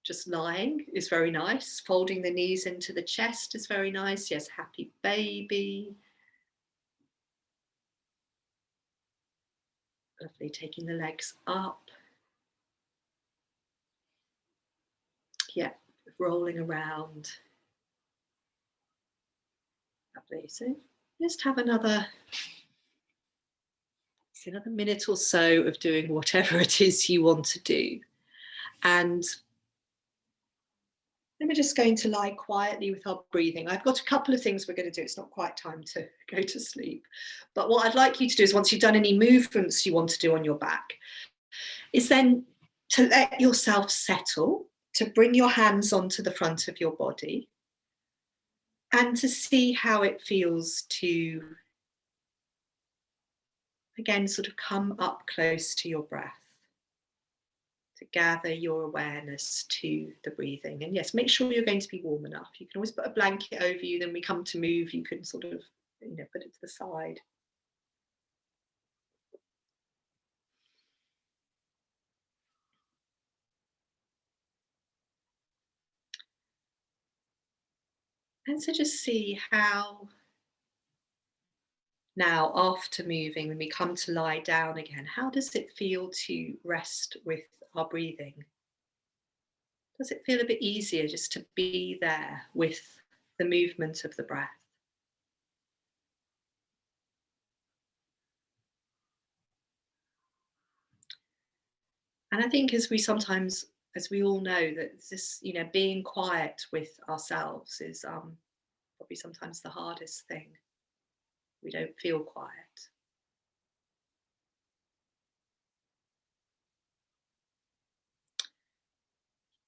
just lying is very nice. Folding the knees into the chest is very nice. Yes, happy baby. Lovely, taking the legs up. Yeah, rolling around. Lovely. So just have another minute or so of doing whatever it is you want to do. And then we're just going to lie quietly with our breathing. I've got a couple of things we're going to do. It's not quite time to go to sleep. But what I'd like you to do is, once you've done any movements you want to do on your back, is then to let yourself settle, to bring your hands onto the front of your body and to see how it feels to, again, sort of come up close to your breath, to gather your awareness to the breathing. And yes, make sure you're going to be warm enough. You can always put a blanket over you, then we come to move, you can sort of, put it to the side. And so just see how now, after moving, when we come to lie down again, how does it feel to rest with our breathing? Does it feel a bit easier just to be there with the movement of the breath? And I think as we all know, that this, being quiet with ourselves is probably sometimes the hardest thing. We don't feel quiet.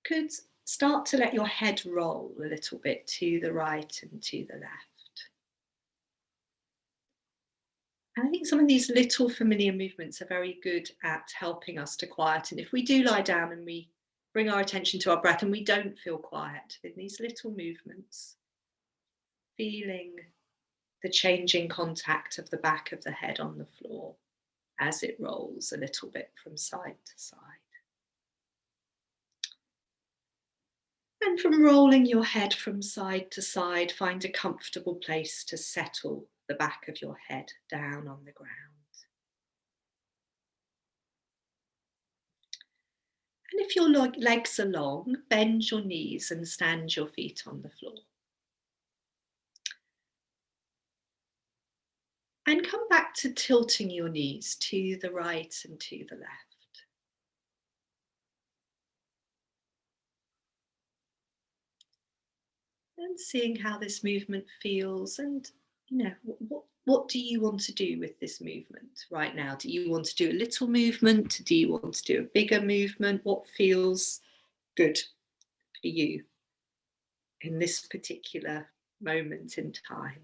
Could start to let your head roll a little bit to the right and to the left. And I think some of these little familiar movements are very good at helping us to quieten. If we do lie down and we bring our attention to our breath and we don't feel quiet, in these little movements, feeling the changing contact of the back of the head on the floor as it rolls a little bit from side to side. And from rolling your head from side to side, find a comfortable place to settle the back of your head down on the ground. And if your legs are long, bend your knees and stand your feet on the floor. And come back to tilting your knees to the right and to the left. And seeing how this movement feels, and what do you want to do with this movement right now? Do you want to do a little movement? Do you want to do a bigger movement? What feels good for you in this particular moment in time?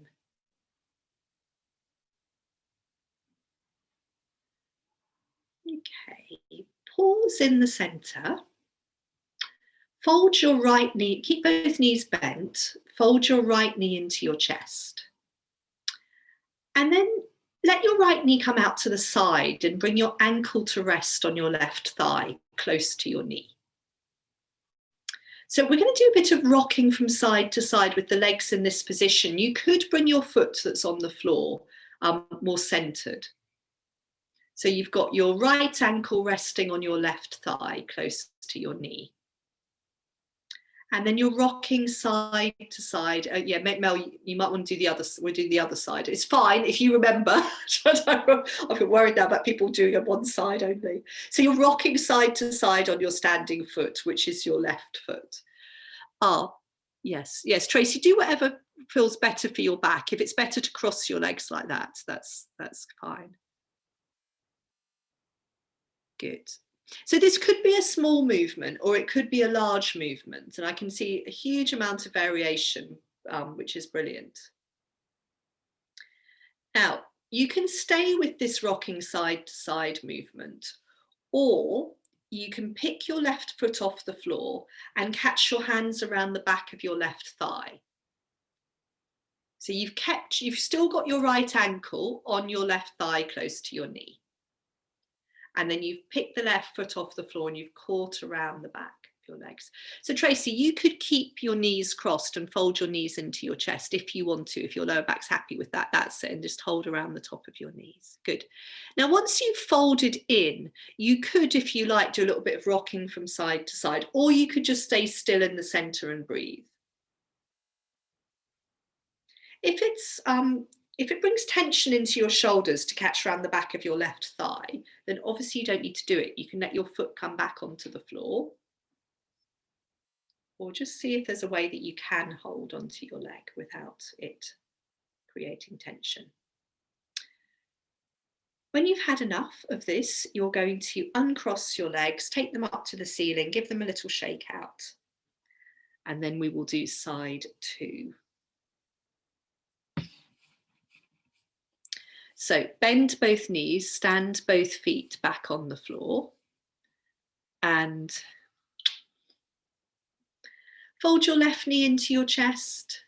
Okay, pause in the center. Fold your right knee, keep both knees bent, fold your right knee into your chest. And then let your right knee come out to the side and bring your ankle to rest on your left thigh, close to your knee. So we're going to do a bit of rocking from side to side with the legs in this position. You could bring your foot that's on the floor more centered. So you've got your right ankle resting on your left thigh, close to your knee. And then you're rocking side to side. Yeah, Mel, you might want to do the other. We'll do the other side. It's fine if you remember. I'm worried now about people doing it one side only. So you're rocking side to side on your standing foot, which is your left foot. Yes, Tracy, do whatever feels better for your back. If it's better to cross your legs like that, that's fine. Good. So this could be a small movement or it could be a large movement, and I can see a huge amount of variation, which is brilliant. Now, you can stay with this rocking side to side movement, or you can pick your left foot off the floor and catch your hands around the back of your left thigh. So you've still got your right ankle on your left thigh close to your knee. And then you've picked the left foot off the floor and you've caught around the back of your legs. So Tracy, you could keep your knees crossed and fold your knees into your chest if you want to, if your lower back's happy with that, that's it, and just hold around the top of your knees. Good. Now, once you've folded in, you could, if you like, do a little bit of rocking from side to side, or you could just stay still in the center and breathe. If it brings tension into your shoulders to catch around the back of your left thigh, then obviously you don't need to do it. You can let your foot come back onto the floor, or just see if there's a way that you can hold onto your leg without it creating tension. When you've had enough of this, you're going to uncross your legs, take them up to the ceiling, give them a little shake out, and then we will do side 2. So bend both knees, stand both feet back on the floor, and fold your left knee into your chest.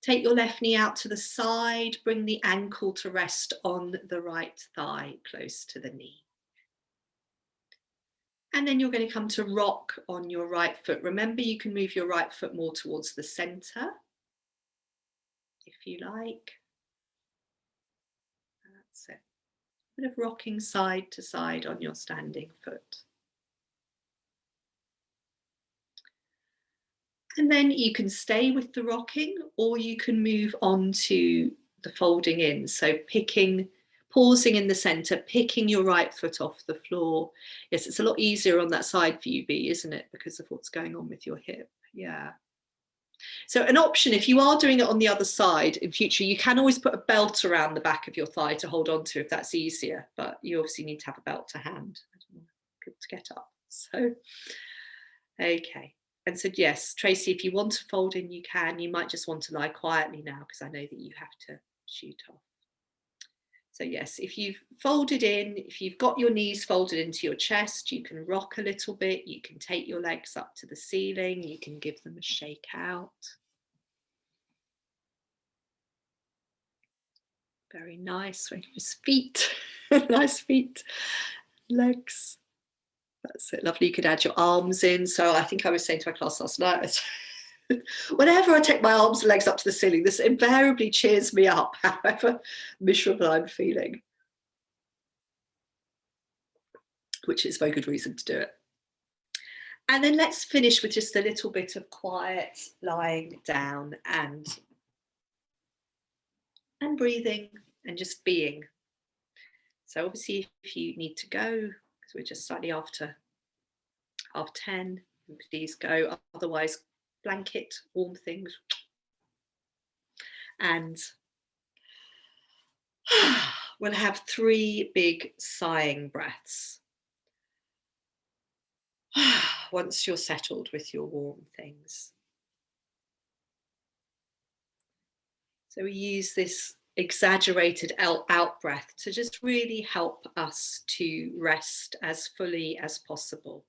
Take your left knee out to the side, bring the ankle to rest on the right thigh close to the knee. And then you're going to come to rock on your right foot. Remember, you can move your right foot more towards the center, if you like. That's it. A bit of rocking side to side on your standing foot. And then you can stay with the rocking, or you can move on to the folding in. So pausing in the center, picking your right foot off the floor. Yes, it's a lot easier on that side for you, B, isn't it? Because of what's going on with your hip. Yeah. So an option, if you are doing it on the other side in future, you can always put a belt around the back of your thigh to hold on to if that's easier, but you obviously need to have a belt to hand. I don't want people to get up. So, okay. And so, yes, Tracy, if you want to fold in, you can. You might just want to lie quietly now because I know that you have to shoot off. So yes, if you've folded in, if you've got your knees folded into your chest, you can rock a little bit. You can take your legs up to the ceiling. You can give them a shake out. Very nice. Nice feet, nice feet, legs. That's it, lovely. You could add your arms in. So I think I was saying to my class last night, whenever I take my arms and legs up to the ceiling, this invariably cheers me up, however miserable I'm feeling. Which is a very good reason to do it. And then let's finish with just a little bit of quiet lying down and breathing and just being. So obviously if you need to go, because we're just slightly after 10, please go. Otherwise, blanket, warm things. And we'll have 3 big sighing breaths. Once you're settled with your warm things. So we use this exaggerated out breath to just really help us to rest as fully as possible.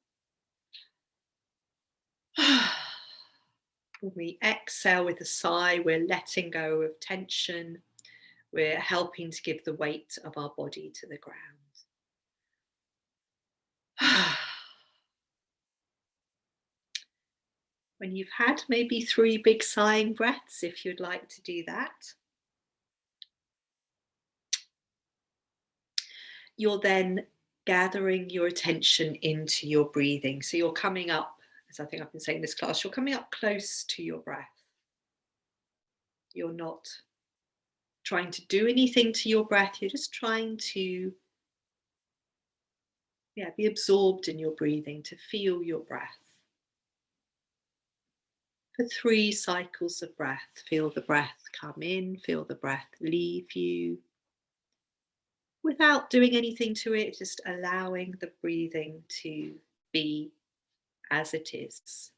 When we exhale with a sigh, we're letting go of tension. We're helping to give the weight of our body to the ground. When you've had maybe 3 big sighing breaths, if you'd like to do that, you're then gathering your attention into your breathing. So you're coming up, as I think I've been saying in this class, you're coming up close to your breath. You're not trying to do anything to your breath, you're just trying to be absorbed in your breathing, to feel your breath. For 3 cycles of breath, feel the breath come in, feel the breath leave you, without doing anything to it, just allowing the breathing to be as it is.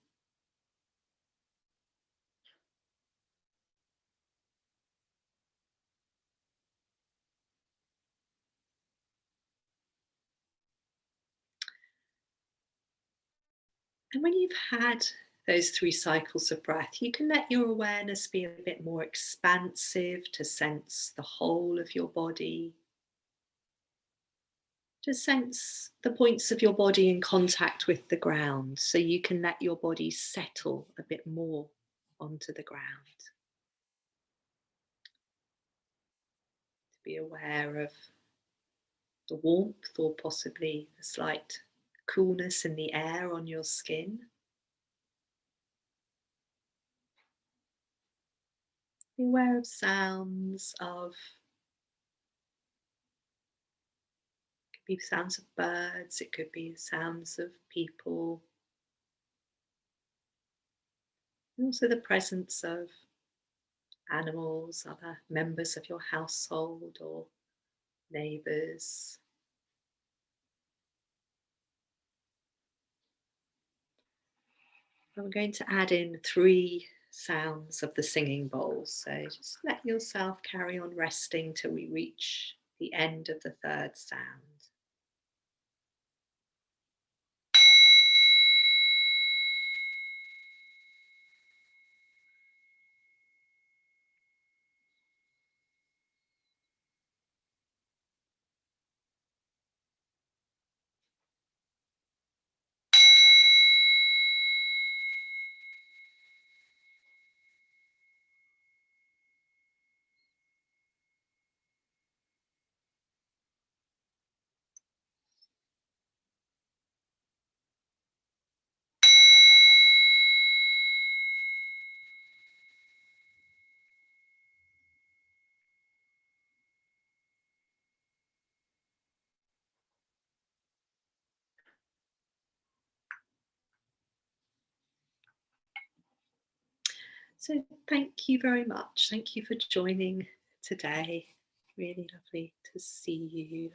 And when you've had those 3 cycles of breath, you can let your awareness be a bit more expansive, to sense the whole of your body, to sense the points of your body in contact with the ground, so you can let your body settle a bit more onto the ground. To be aware of the warmth or possibly a slight coolness in the air on your skin. Be aware of sounds of, it could be sounds of birds, it could be sounds of people, and also the presence of animals, other members of your household or neighbours. I'm going to add in 3 sounds of the singing bowl, so just let yourself carry on resting till we reach the end of the 3rd sound. So thank you very much. Thank you for joining today. Really lovely to see you.